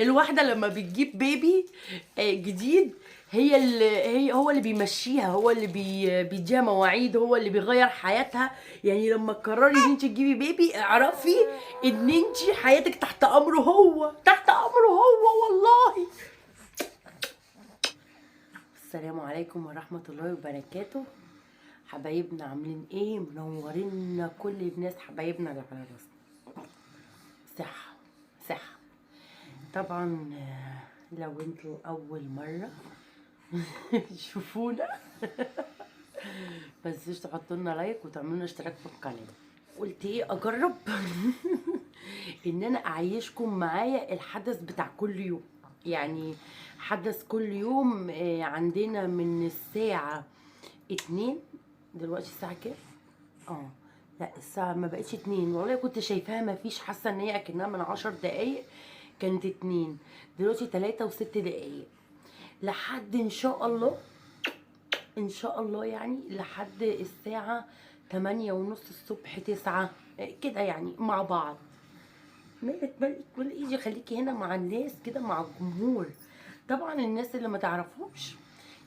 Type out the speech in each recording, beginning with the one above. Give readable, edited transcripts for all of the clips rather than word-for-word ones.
الواحده لما بتجيب بيبي جديد هو اللي بيمشيها، هو اللي بيديها مواعيد، هو اللي بيغير حياتها. يعني لما تقرري ان انت تجيبي بيبي اعرفي ان انت حياتك تحت امره، هو تحت امره هو والله. السلام عليكم ورحمه الله وبركاته. حبايبنا عاملين ايه؟ منورين كل الناس حبايبنا اللي على راسنا. صحه صحه. طبعا لو انتوا اول مره تشوفونا بس تحطوا لنا لايك وتعملوا لنا اشتراك في القناه. قلت ايه اجرب ان انا اعيشكم معايا الحدث بتاع كل يوم. يعني حدث كل يوم عندنا من الساعه 2. دلوقتي الساعه كام؟ لا الساعة ما بقتش 2 والله، كنت شايفاها ما فيش، حاسة ان هي اكنها من 10 دقايق كانت 2. دلوقتي 3 و6 دقايق لحد ان شاء الله، ان شاء الله يعني لحد الساعة 8:30 الصبح 9 كده يعني مع بعض. مالك ولا ايجي، خليكي هنا مع الناس كده مع الجمهور. طبعا الناس اللي ما تعرفوش،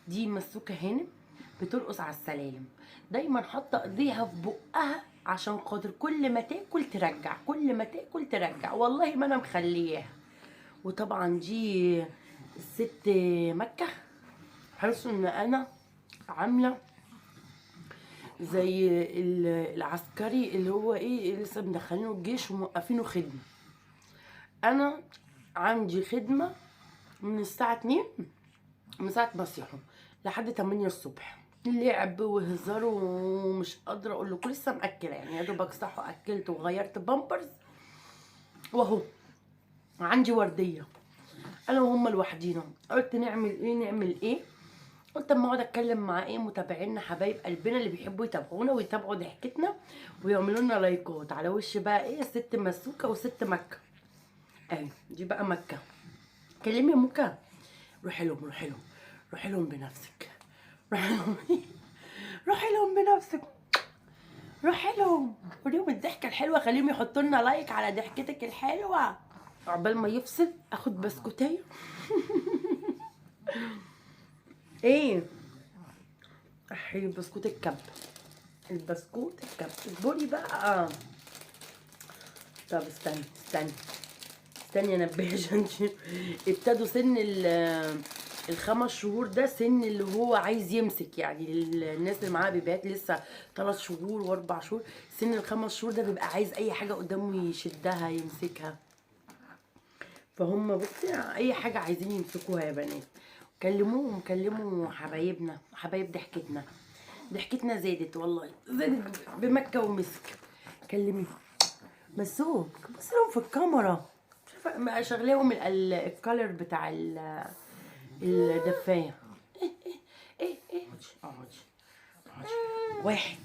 دي مسوكة هانم بترقص على السلالم، دايما حاطه ايديها في بقها عشان خاطر كل ما تاكل ترجع، كل ما تاكل ترجع، والله ما انا مخلياها. وطبعا دي الست مكة، حاسه ان انا عامله زي العسكري اللي هو ايه لسه مدخلينه الجيش وموقفينه خدمه. انا عندي خدمه من الساعه 2، من ساعه ما صحوا لحد 8 الصبح، لعب وهزار ومش قادره اقول لكم لسه مأكله يعني، يا دوبك صحوا اكلت وغيرت بامبرز واهو عندي ورديه انا وهم لوحدينا. قلت نعمل ايه نعمل ايه، قلت اما اقعد اتكلم مع ايه متابعينا حبايب قلبنا اللي بيحبوا يتابعونا ويتابعوا ضحكتنا ويعملوا لنا لايكات على وش بقى ايه ست مسوكه وست مكه. اهي دي بقى مكه. كلمي يا مكه، روحي لهم روحي لهم روحي لهم بنفسك، روحي لهم روحي لهم بنفسك، روحي لهم وريهم الضحكه الحلوه، خليهم يحطوا لنا لايك على ضحكتك الحلوه. عقبال ما يفصل اخد بسكوتيه ايه احي بسكوت الكب، البسكوت الكب اصبري بقى. طب استني انبه عشان ابتدوا سن ال5 شهور، ده سن اللي هو عايز يمسك، يعني الناس اللي معاها بيبيات لسه 3 شهور و4 شهور، سن ال5 شهور ده بيبقى عايز اي حاجه قدامه يشدها يمسكها. فهم بصي اي حاجه عايزين يمسكوها يا بنات. كلموهم كلموا حبايبنا حبايب ضحكتنا، ضحكتنا زادت والله، زادت بمكه ومسك. كلميهم مسوك، بص لهم في الكاميرا، شايفه شغلاهم الكالر بتاع الدفايه. ايه اقعدي 1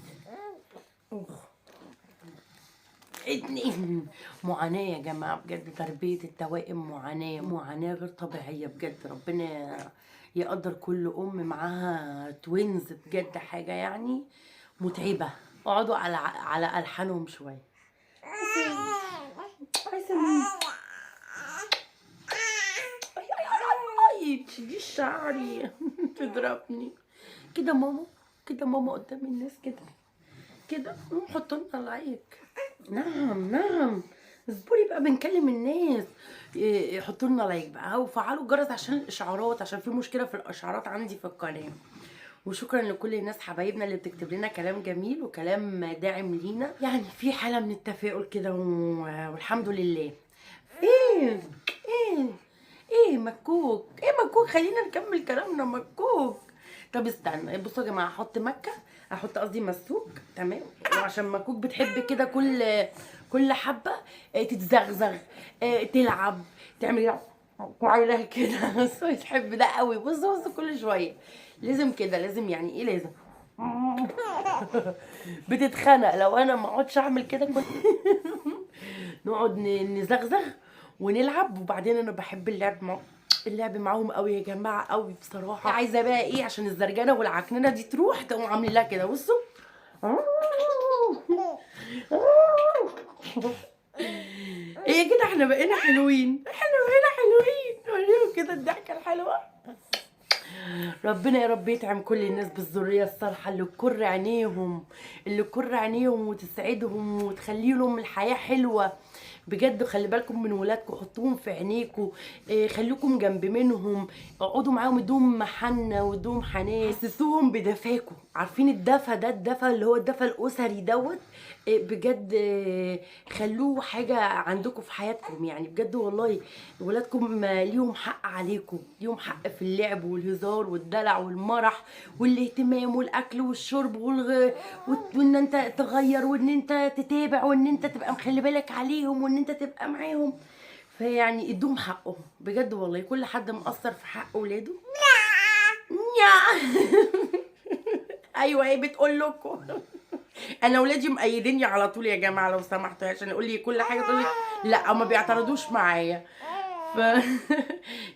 2. معاناة يا جماعة بجد، تربية التوائم معاناة غير طبيعية بجد. ربنا يقدر كل أم معاها توينز، بجد حاجة يعني متعبة. اقعدوا على ألحانهم شوية. اي تشيلي شعري تضربني كده ماما، كده ماما قدام الناس كده حطوا لنا لايك. نعم اصبري بقى بنكلم الناس، يحطوا لنا لايك بقى وفعلوا الجرس عشان الاشعارات، عشان في مشكله في الاشعارات عندي في القناه. وشكرا لكل الناس حبايبنا اللي بتكتب لنا كلام جميل وكلام داعم لينا، يعني في حاله من التفاؤل كده والحمد لله. ايه ايه مكوك، ايه مكوك، خلينا نكمل كلامنا مكوك. طب استنى بصوا يا جماعه، احط مكه، احط قصدي مسوك تمام، وعشان مكوك بتحب كده كل حبه تتزغزغ تلعب تعمل وعيلها كده بس هو تحب ده قوي. بص كل شويه لازم كده، لازم يعني ايه لازم بتتخنق لو انا ما اقعدش اعمل كده نقعد نزغزغ ونلعب. وبعدين انا بحب اللعب معاهم قوي يا جماعه قوي بصراحه. عايزه بقى ايه عشان الزرجنه والعكننه دي تروح، تقوم عامله لها كده بصوا ايه كده، احنا بقينا حلوين، احنا بقينا حلوين. حلوه. ربنا يا رب يطعم كل الناس بالذريه الصالحه اللي تكر عينيهم، اللي تكر عينيهم وتسعدهم وتخلي لهم الحياه حلوه بجد. خلي بالكم من ولادكم، حطوهم في عينيكم، خليكم جنب منهم، اقعدوا معاهم، ادوهم محنه وادوهم حنان، حسسوهم بدفاكم. عارفين الدفى ده، الدفى اللي هو الدفى الاسري دوت، بجد خلوه حاجه عندكم في حياتكم. يعني بجد والله ولادكم ليهم حق عليكم، ليهم حق في اللعب والهزار والدلع والمرح والاهتمام والاكل والشرب وان انت تغير وان انت تتابع وان انت تبقى مخلي بالك عليهم وان انت تبقى معاهم. فيعني ادوهم حقهم بجد والله. كل حد مقصر في حق ولاده. ايوه هي بتقول لكم. انا ولادي مأيديني على طول يا جماعه لو سمحتوا، عشان يقول لي كل حاجه تقول لي لا، ما بيعترضوش معايا. ف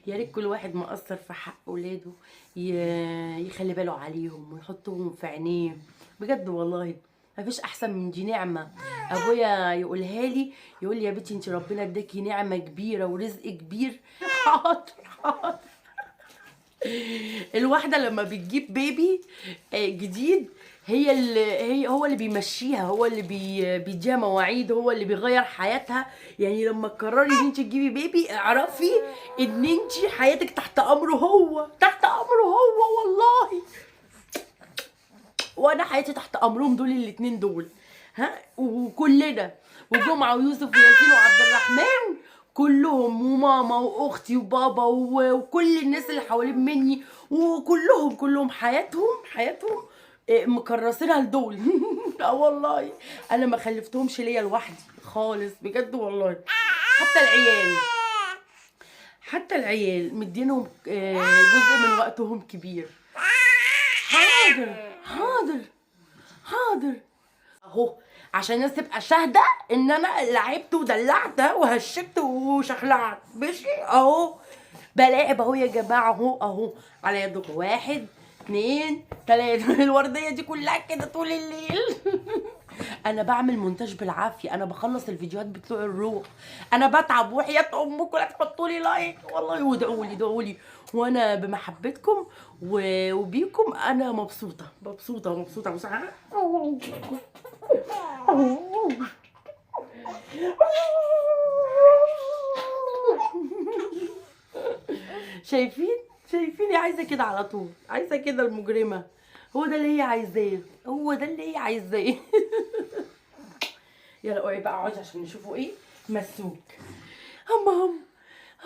يا ريت كل واحد مقصر في حق ولاده يخلي باله عليهم ويحطهم في عينيه بجد والله. مفيش احسن من دي نعمه. ابويا يقولها لي، يقول لي يا بنتي انت ربنا اداكي نعمه كبيره ورزق كبير. حاضر حاضر. الواحده لما بتجيب بيبي جديد، هو اللي بيمشيها، هو اللي بيديها مواعيد، هو اللي بيغير حياتها. يعني لما تقرري ان انت تجيبي بيبي، اعرفي ان انت حياتك تحت امره هو، تحت امره هو والله. وانا حياتي تحت امرهم دول الاتنين دول، ها، وكلنا وجمعه ويوسف وياسين وعبد الرحمن كلهم، وماما واختي وبابا وكل الناس اللي حوالين مني، وكلهم حياتهم مكرسينها لدول. اه والله انا ما خلفتهمش ليا لوحدي خالص بجد والله. حتى العيال مدينهم جزء من وقتهم كبير. حاضر اهو، عشان الناس تبقى شاهده ان انا لعبت ودلعت وهشكت وشخلعت. ماشي اهو بلاعب اهو يا جماعه، اهو على يدكم 1 2 3. الورديه دي كلها كده طول الليل. انا بعمل مونتاج بالعافيه، انا بخلص الفيديوهات بطلوع الروح، انا بتعب وحياه امكم لا تحطوا لي لايك والله، وادعوا لي وانا بمحبتكم وبيكم انا مبسوطه. شايفيني عايزه كده على طول، عايزه كده المجرمه. هو ده اللي هي عايزاه. يلا اوعي بقى اقعدي عشان نشوفوا ايه. مسوك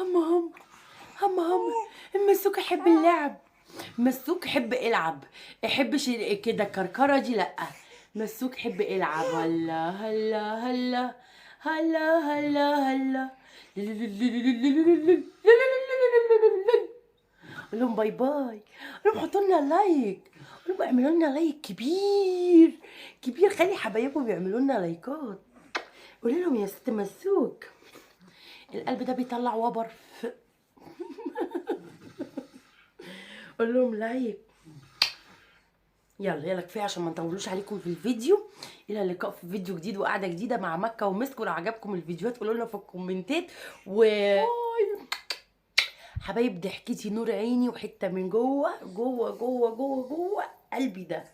هم المسوك يحب اللعب، مسوك يحب العب، يحبش كده كركره دي لا. مسوك يحب العب. هلا قول لهم باي باي، قول لهم حطوا لنا لايك، قول لهم اعملوا لنا لايك كبير، خلي حبايبكم بيعملوا لنا لايكات. قولي لهم يا ست مسوك القلب ده بيطلع وبر. قول لهم لايك. يلا كفايه عشان ما نطولوش عليكم في الفيديو. الى اللقاء في فيديو جديد وقعده جديده مع مكه ومسك. ولو عجبكم الفيديوهات قولوا لنا في الكومنتات. حبايب ضحكتي نور عيني وحته من جوه قلبي ده.